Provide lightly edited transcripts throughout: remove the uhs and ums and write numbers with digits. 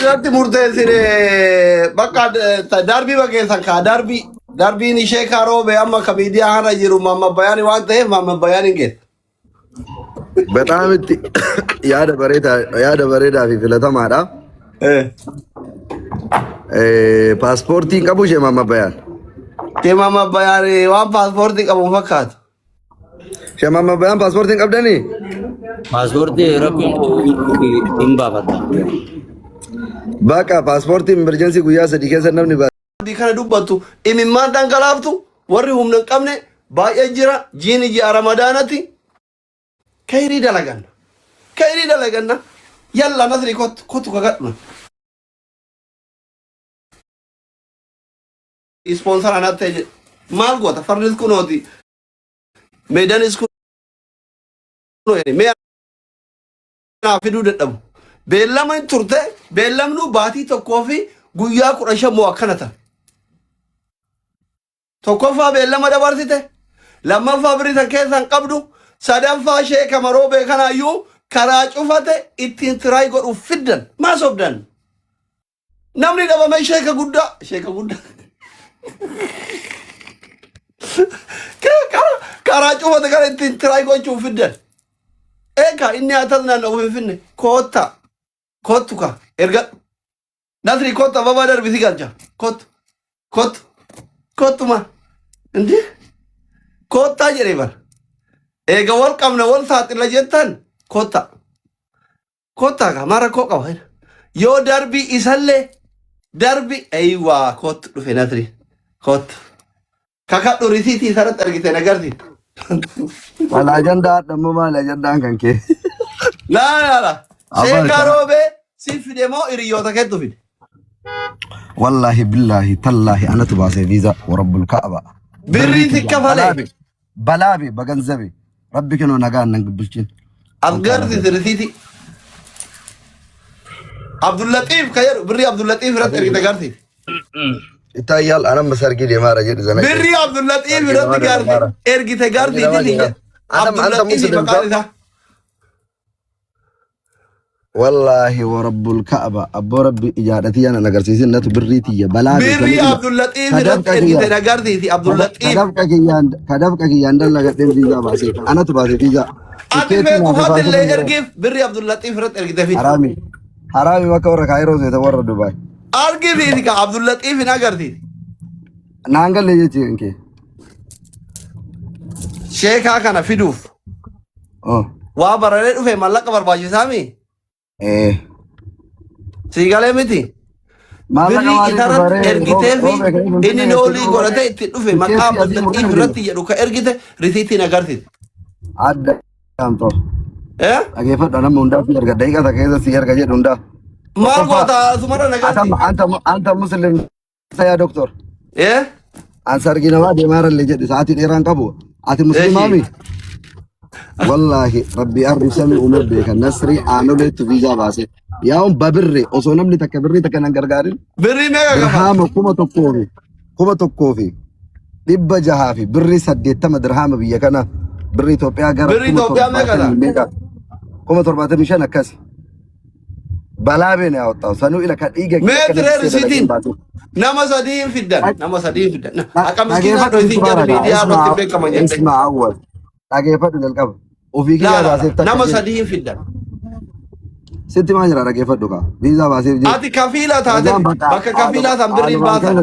irratti murteessine bakka darbii bageessan kaa darbiin ishee karoobe amma ka miidiyaa hana jiru mamma bayaani waan ta'eef mamma bayaani geesse. በጣም yaada bareedaa fi filatamaadha. Paaspoortiin qabu ishee mamma bayaan. Ishee mamma bayaan waan paaspoortii qabu fakkaatu. Ishee mamma bayaan paaspoortiin qabdanii? Paaspoortii rabbiin hin baafata. Bakka paaspoortiin emerjensii guyyaa 3 keessa namni baafata. Kana dubbattu imimmaan dhangalaaftu warri humna hin qabne baay'ee jira jiin ijaa ramadaanatti. Kayrii dalaganna yalla nasri kotu kagadhuma sponsor anatte maal goota farnis kunooti meedanis kunooti mee naa fiduu dadhabu beellama hin turte beellamnu baatii tokkoo fi guyyaa 15 moo akkanata tokkoffaa beellama dabarsite lammaffaa biritan keessan qabdu sadaffaa sheeka maroobe kanaayyuu karaa cufate ittiin tiraay godhuuf fiddan maa sobdan namni dhabame sheeka guddaa karaa cufate kana ittiin tiraay gochuuf fiddan eeka inni atas naanna'uuf hin finne kottu erga nasri kotta baba darbisi galcha kottuma indi kottaa jedhee bara Ega wal qabna wal saaxila jettan kotta ka mara ko qaba yoo darbi isallee darbi aywa kottu dhufe nasri kottu kakadhu risiitii isarratti argite nagarti wala ajandaa dhamma maal ajandaan kan kee la sheeka roobe si fide moo hiriyoota keetu fide wallahi billahi tallahi anatu baasee viiza warabbul kaaba birrii tikka fale balaabe baganzabe ربي كانوا نجان نقبلشين. أذكرت درسيتي. عبد اللطيف خير بري عبد اللطيف رد أرجع تقارتي. إتايال أنا مسارجي لي ما رجع زمان. بري عبد اللطيف رد تقارتي. أرجع تقارتي دي. عبد اللطيف بقارتها. والله ورب الكعبة أبو ربي إجارتي أنا نقرسيسين نت بريتي بلا بري عبد اللطيف رد أرجع تقارتي عبد اللطيف. كدافك كيان دل لقيت فيزا باسي أنا تباسي فيزا. أتبع كفات اللي أرجع بري عبد اللطيف رد أرجع تفيد. حرامي ما كورك هيرو زي تورر دبي. أرجع فيك عبد اللطيف نقرتي. نانجل ليه تيجي شيخ كان فيدوف. وابرر في ملك برباجي سامي. Sigale miti. Birri itarat ergite fi inni nooli godhate itti dhufe maqaa Abdullatiif irratti jedhu ka ergite risiitii nagarti. Adda amto. Dhageeffadhu nama hundaa fi erga daqiiqaa keessa si erga jedhu hundaa. Maal goota asumara nagarti. Anta muslim saya doktor. Ansar ginamaa deemaarallee jedhu sa'aatii dheeraan qabu. Ati muslimaami. والله ربي أرسل ومبيك النصري عانولي تفيزا باسي ياهم ببري أصونم لي تكبري تكنا غرغارين بري ميغا درهام كوما توكوفي دب جهافي بري سديت تم درهام بيا كنا بري توبيا غرا بري توبيا ميغا كوما تربات مشان كاسي بلا بين اوتاو سنو الى كديغا متر رسيتين نما صديم في الدن اكا مسكينه دوتي جربي دي ابو تبي كما اسمع اول dhageeffadhu jalqaba ofii kiyyaa baaseef nama sadii fiddan sitti maa jira dhageeffadhu kaa viizaa baaseef jiru ati kafiila taate bakka kafiilaa san birriin baasan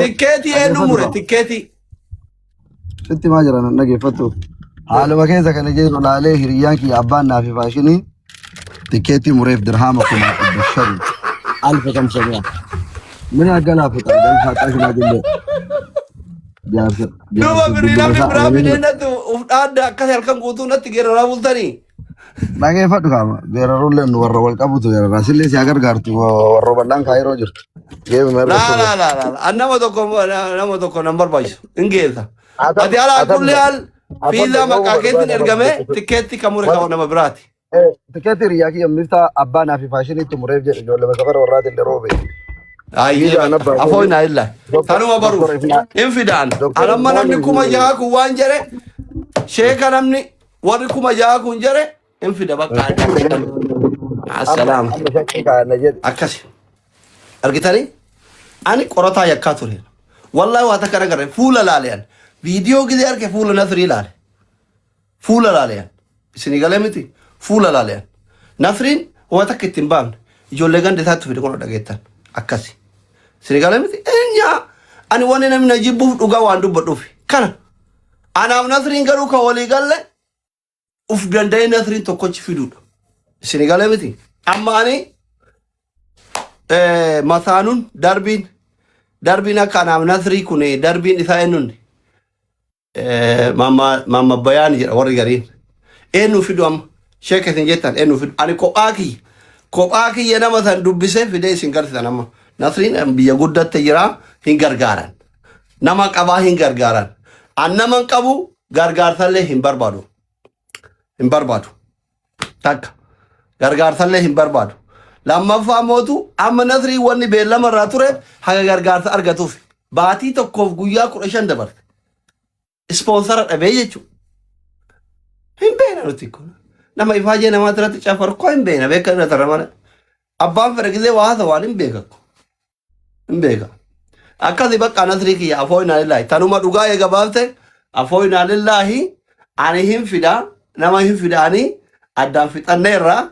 tikkeetii eenyu mure tikkeetii sitti maa jira nan dhageeffadhu haaluma keessa kana jedhu laalee hiriyyaan kiyya abbaan naafi faashinii tikkeetii mureef dirhaama kuma dhibba alfa kamsamiya min aggalaafu qalban faaxaa shuma jillee Duba birrii namni biraa bineenatti ufdhaadda akkas halkan guutuu natti geeraraa bultanii. Dhageeffadhu kaama geerarullee warra wal qabutu geeraraa sillee si agargaartu warra bal'aan kaayiroo jirtu. Nama tokko nan barbaachisu hin geessa. Ati alaa kulli haal fiizaa maqaa keessin ergame tikkeetti kan mure kaa'u nama biraati. Tikkeetti hiriyaa kiyya miftaa abbaa naa fi faashiniitti mureef jedhe ijoollee safara warraati illee roobe. Afoina illa tanuma baru infidan alamma namni kuma jaha kun waan jere sheeka namni warri kuma jaha kun jere infida bakka assalamu akasi argitanii ani qorataa yakkaa ture wallahi waa takka nagarre fuula laaleyan viidiyoo gidee arge fuula Nasrii laale fuula laaleyan isinii galee miti fuula laaleyan Nasriin waa takka ittiin baafne ijoollee ganda isaatti fide kun dhageettan akkasi isinii galee miti eenyaa ani wanni namni na jibbuuf dhugaa waan dubbadhuufi kana anaaf Nasriin garuu ka walii galle uf danda'ee Nasriin tokkochi fiduudha isinii galee miti amma ani masaanun darbiin akka anaaf Nasrii kun darbiin isaa eenyundi mamma bayaan jedha warri gariin eenyu fidu amma sheek isin jettan eenyu fidu ani kophaa kiyya nama san dubbisee fidee isin garsiisan amma Nasriin biyya guddatte jira hin gargaaran nama qabaa hin gargaaran an naman qabu gargaarsallee hin barbaadu takka gargaarsallee hin barbaadu lammaffaa mootu amma Nasrii wanni beellama irraa ture haga gargaarsa argatuuf baatii tokkoof guyyaa 15 dabarte ispoonsara dhabee jechuudha. Hin beena nuti kun nama ifaajee namaa irratti cafarkoo hin beena beeka irra tarra mala abbaan fedha gisee waa haasa waan hin beeka akkasii bakka Nasrii kiyya afoo inaalillaahi tanuma dhugaa eega baafte afoo inaalillaahi ani hin fidaa nama hin fidaanii addaan fixannee irraa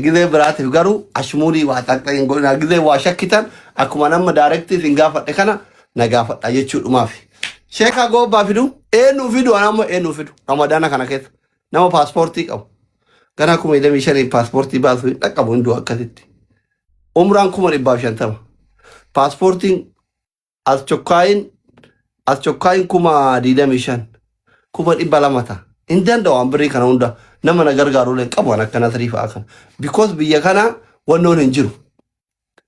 gisee biraatiif garuu ashmuurii waa xaqxaqin godhina gisee waa shakkitan akkuma nama daarektii sin gaafadhe kana na gaafadha jechuudhumaaf. Sheeka Goobaa fidu eenyu fidu anammoo eenyu fidu ramadaana kana keessa nama paaspoortii qabu gara 15,000 paaspoortii baasu dhaqqabu hunduu akkasitti umraan 150 paaspoortiin as chokkaayin 25,000 200 ta'a hin danda'u birrii kana hunda nama na gargaaru qabu an akka Nasrii fa'aa kana because biyya kana wannoon hin jiru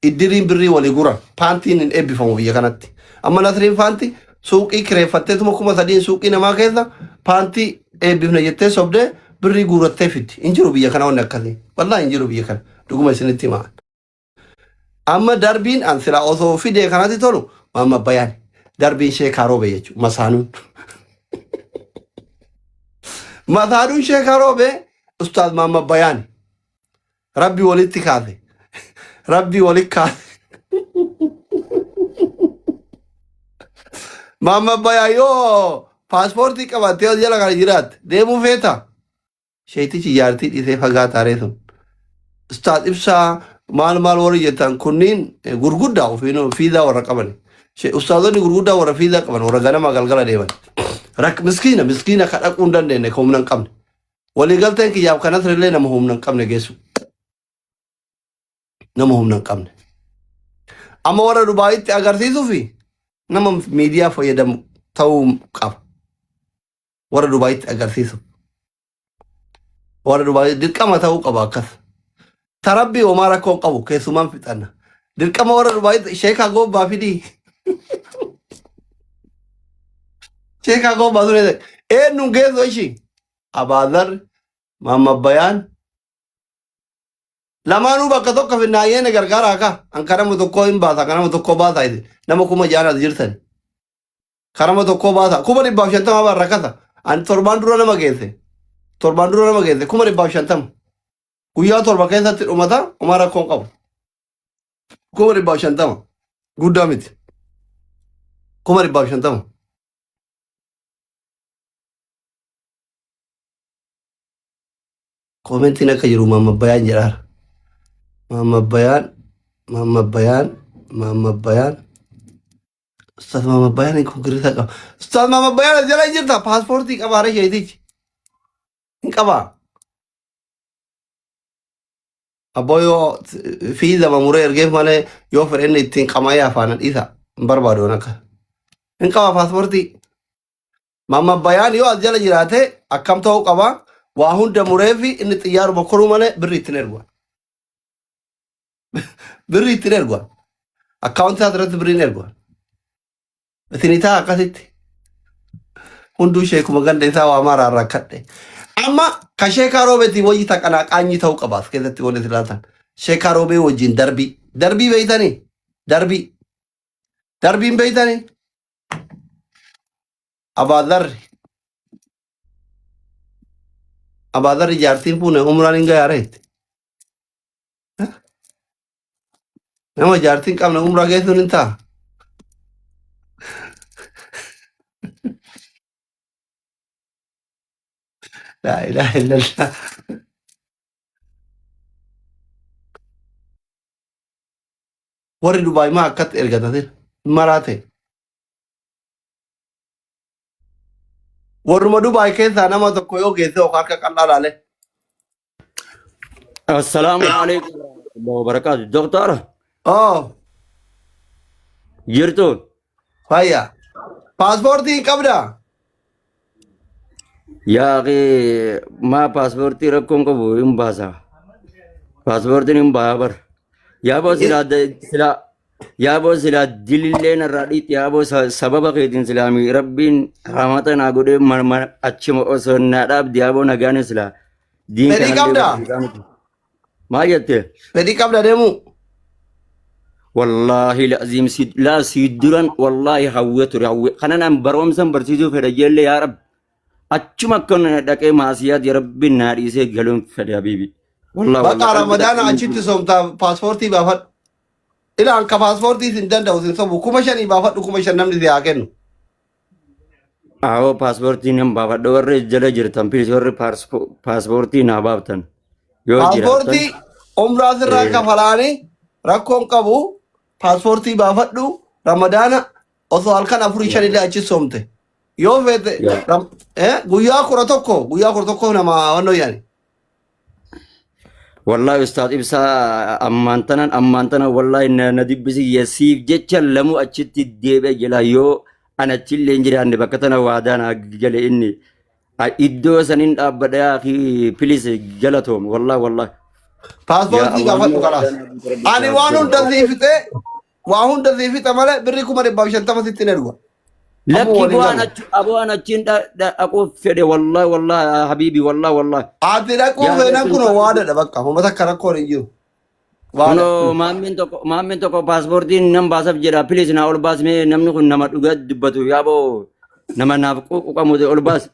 iddiriin birrii walii guran paantiin hin eebbifamu biyya kanatti amma Nasriin paantii suuqii kireeffattee 3,000 suuqii namaa keessa paantii eebbifna jettee sobdee birrii guurattee fiddi hin jiru biyya kana wanni akkasii wallaahi hin jiru biyya kana dhuguma isinitti himaa amma darbiin an silaa osoo fidee kanatti tolu mamma bayaan darbiin Sheekaa Roobee jechuudha masaanuun Sheekaa Roobee ustaaz mamma bayaan rabbi walitti kaase mamma bayaan yoo paaspoortii qabattee jala kana jiraatte deemuu feeta sheetichi jaartii dhiisee fagaataa reesun ustaaz ibsaa maal warri jettan kunniin gurguddaa ofiinoo fiizaa warra qaban ustaazonni gurguddaa warra fiizaa qaban warra ganama galgala deeman miskiina ka dhaquu hin dandeenye ka humna hin qabne waliigalteen kiyyaaf ka Nasrillee nama humna hin qabne geessu nama humna hin qabne amma warra Dubaayitti agarsiisuu fi nama miidiyaa fayyadamu ta'uu qaba warra Dubaayitti agarsiisu warra Dubaayitti dirqama ta'uu qaba akkas tarabbii homaa rakkoo qabu keessumaan fixanna dirqama warra Dubaayitti Sheekaa Goobaa fidii Sheekaa Goobaa ture eenyuun geessu ishii Abaazar mamma bayaan lamaanuu bakka tokko finnaayyeene gargaaraa ka an kanama tokkoo hin baasa kanama tokkoo baasaa nama 6,000 jirtan kanama tokkoo baasa 150 baan rakkata an torbaan dura nama geesse 1,250 guyyaa torba keessatti dhumata homaa rakkoon qabu 1,250 guddaa miti 1,250 komentiin akka jiru mamma bayaan jedhaara mamma bayaan ustaz mamma bayaan kun girisa qaba ustaz mamma bayaan jala jirta paaspoortii qabaara sheetichi hin qabaa abboo yoo fiiza mamuree ergeef malee yoo fedhenne ittiin qamayee afaanan dhiisa hin barbaadoon akka hin qaba paaspoortii mamma bayaan yoo as jala jiraate akkam ta'uu qabaa waa hunda mureefi inni xiyyaaruma koruu malee birri ittiin erguwan akkaawuntii asirratti birriin erguwan isinitaa akkasitti hunduu sheekuma ganda isaa waa maaraan rakkadhe amma ka Sheekaa Roobeetii wayyi taqanaa qaanyii ta'uu qabaas keessatti waliin ilaatan Sheekaa Roobee wajjin darbii beeytanii darbiin beeytanii Abaazarri jaartiin fuune umraan hin gayaareetti Nama jaartiin qabna umraa geessuun hin ta'a. Laa ilaaha illallah. Warri Dubaay maa akkatti ergatatin maraate. Warruma Dubaay keessaa nama tokko yoo geesse yookaan harka qal'aa laale. Assalamu alaikum warahmatullahi wabarakatuh. Doktor, Oh, jirtu? fayya. Paaspoortii hin qabdaa? Yaa akhi, maa paaspoortii rakkoon qabu hin baasa. Paaspoortiin hin baa bar. Yaaboo silaa dilillee narraa dhiitti yaaboo sababa keetiin silaamii rabbiin rahmata naa godhee achuma osoo naa dhaabdi yaaboo nagaan silaa. Fedhii qabdaa? Maal jette? Fedhii qabda deemuu? Wallahi la'aziim laa sii duran wallahi hawwee ture hawwee. Kana naan barumsan barsiisuu fedha jeellee yaa rabbi. Achuma akka dhaqee maasiyaati rabbiin naa dhiisee galuun fedha habiibi. Bakka Ramadaana achitti soomtaa paaspoortii baafadhu. Ilaan ka paaspoortii sin danda'u sin sobu 5,000 baafadhu 5,000 namni si haa kennu. Awoo paaspoortiin hin baafadhu warri jala jirtan pilis warri paaspoortii naa baaftan. Paaspoortii umraa sirraa kafalaanii rakkoon qabu paaspoortii baafadhu Ramadaana osoo halkan 4-5 illee achi soomte. Yoo feete guyyaa 11 nama wannoo yaani. Wallahi ustaad ibsaa ammaan tanan wallahi na dibbisi yasiif jecha lamu achitti deebi'e jala yoo ana achillee hin jiraanne bakka tana waadaan gale inni iddoo saniin dhaabbadhaa fi pilis galatoome wallahi. Paaspoortii baafadhu kalaas. Ani waan hunda siifite malee birrii 150 sitti ne dhuga. Lakki bu'aan achiin dhaquuf fedhe wallahi habiibi wallahi. Ati dhaquuf fedhan kun waadadha bakka uummata akka rakkoon hin jiru. Kuno maammin tokko paaspoortiin nan baasaaf jedha pilis naa ol baasmee namni kun nama dhugaa dubbatu yaaboo nama naaf quuqamu ol baas.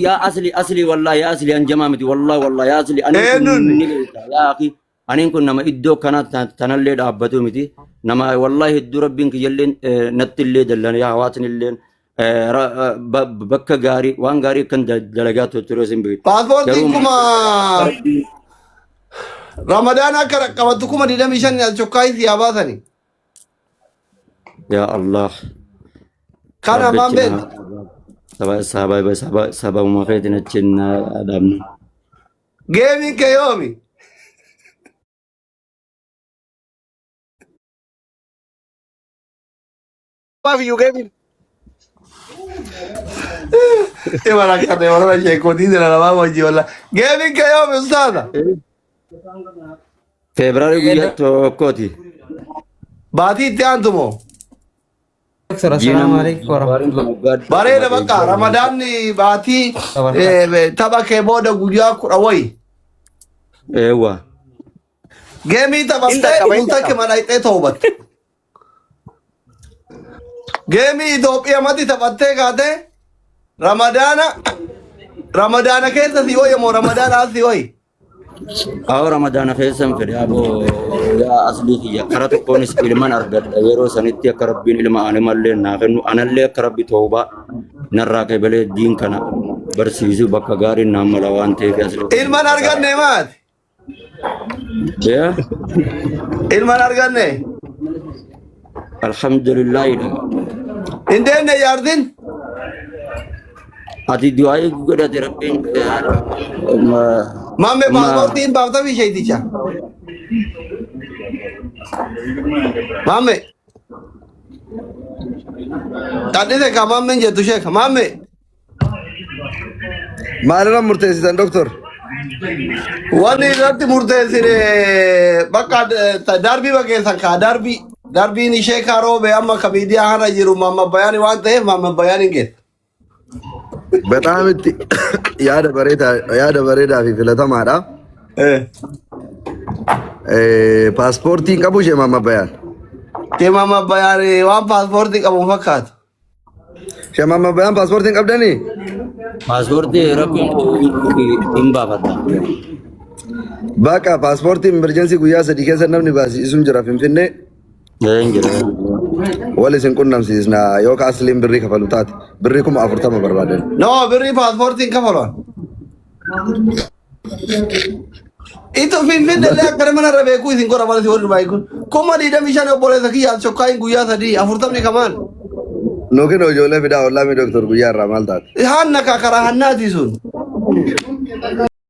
Yaa asli wallahi yaa asli anjamaa miti wallahi yaa asli aniin kun nama iddoo kana tanallee dhaabbatu miti. Nama wallahi hedduu rabbiin kiyyalleen natti illee dallan yaa hawaasni illeen bakka gaarii waan gaarii kan dalagaa turre sin beeku. Paaspoortiin kuma Ramadaan akka qabattu 25 chokkaayis yaa baasani. Yaa Allah. Kana maan beektu? Sababuma feetiin achiin adamnu. Geemiin kee yoomi? Maafiyyu geemiin? Imala akkate warra sheekotii jira namaa wajji walla. Geemiin kee yoomi ustaaza? Febraarii guyyaa tokkooti. Baatii itti aantu moo? Assalamu alaikum warahmatullahi. Bareeda bakka Ramadaanni baatii tapha kee booda guyyaa 10 wayi. Eewwa. Geemii taphattee dhufta kee madhaayitee toobatte. Geemii Itoophiyaa mati taphattee kaatee Ramadaana keessa si wayi moo Ramadaanaa si wayi? Awwa Ramadaana keessan fedhe aboo yaa aslii kiyya karaa tokkoonis ilman argadha yeroo sanitti akka rabbiin ilma animallee naa kennu anallee akka rabbi toobaa narraa keebalee diin kana barsiisuu bakka gaariin naan mala waan ta'eef aslii. Ilman arganne maati? Ilman arganne? Alhamdulillah. Indeenna yaardin? Ati du'aayi godhate rabbiin Mamme paaspoortiin baafta fi sheeticha. Mamme. Taadhise ka mammeen jettu sheeka. Mamme. Maalirra murteessitan doktor? Wanni irratti murteessine bakka darbii bakkeessan kaa darbiin ishee kaaroobe amma ka miidiyaa hana jiru mamma bayaani waan ta'eef mamma bayaani hin geessu. Bexaam itti yaada bareedaa fi filatamaadha. Paaspoortiin qabu ishee mamma bayaan. Ishee mamma bayaani waan paaspoortii qabu fakkaatu. Ishee mamma bayaan paaspoortiin qabdanii? Paaspoortii rakkoon hin baafadha. Bakka paaspoortii emerjensii guyyaa sadii keessa namni baasisuun jira Finfinnee. Enjira. Wal isin qunnamsiisna yoo kaasliin birrii kafalu taate birrii 40 barbaadan. No, birrii paaspoortiin kafalan. Itu Finfinnee illee akka mana irra beekuu isin godha malee warri baay'ee kuma 25 obboleessa kiyyaa chokkaayin guyyaa sadii 40 kamaan. Nookin ijoollee fidaa ollaa mi doktor guyyaa irraa maal taate? Hanna karaa hannaati sun.